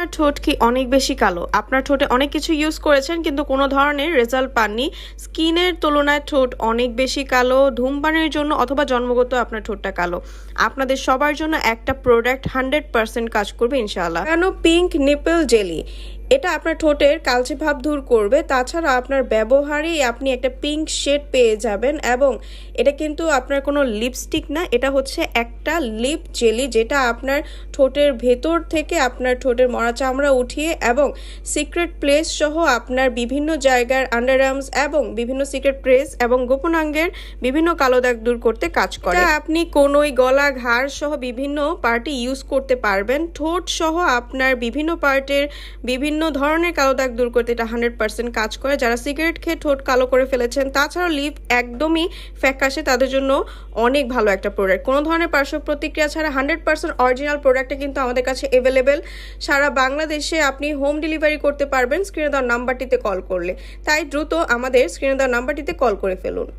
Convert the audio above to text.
আপনার ঠোঁট কি অনেক বেশি কালো? আপনার ঠোঁটে অনেক কিছু ইউজ করেছেন কিন্তু কোনো ধরনের রেজাল্ট পাননি। স্কিনের তুলনায় ঠোঁট অনেক বেশি কালো, ধূমপানের জন্য অথবা জন্মগত আপনার ঠোঁটটা কালো। আপনাদের সবার জন্য একটা প্রোডাক্ট 100% কাজ করবে ইনশাআল্লাহ। কেন পিঙ্ক নিপল জেলি? এটা আপনার ঠোঁটের কালচে ভাব দূর করবে। তাছাড়া আপনার ব্যবহারেই আপনি একটা পিঙ্ক শেড পেয়ে যাবেন এবং এটা কিন্তু আপনার কোনো লিপস্টিক না, এটা হচ্ছে একটা লিপ জেলি যেটা আপনার ঠোঁটের ভেতর থেকে আপনার ঠোঁটের মরা চামড়া উঠিয়ে এবং সিক্রেট প্লেস সহ আপনার বিভিন্ন জায়গার আন্ডারআর্মস এবং বিভিন্ন সিক্রেট প্লেস এবং গোপনাঙ্গের বিভিন্ন কালো দাগ দূর করতে কাজ করে। আপনি কোনোই গলা ঘাড় সহ বিভিন্ন পার্টে ইউজ করতে পারবেন। ঠোঁট সহ আপনার বিভিন্ন পার্টের বিভিন্ন ধরনের কালো দাগ দূর করতে এটা 100% কাজ করে। যারা সিগারেট খেয়ে ঠোঁট কালো করে ফেলেছেন, তাছাড়াও লিপ একদমই ফ্যাকাশে, তাদের জন্য অনেক ভালো একটা প্রোডাক্ট। কোনো ধরনের পার্শ্ব প্রতিক্রিয়া ছাড়া 100% অরিজিনাল প্রোডাক্টটা কিন্তু আমাদের কাছে অ্যাভেলেবেল। সারা বাংলাদেশে আপনি হোম ডেলিভারি করতে পারবেন স্ক্রিনে দেওয়া নাম্বারটিতে কল করলে। তাই দ্রুত আমাদের স্ক্রিনে দেওয়া নাম্বারটিতে কল করে ফেলুন।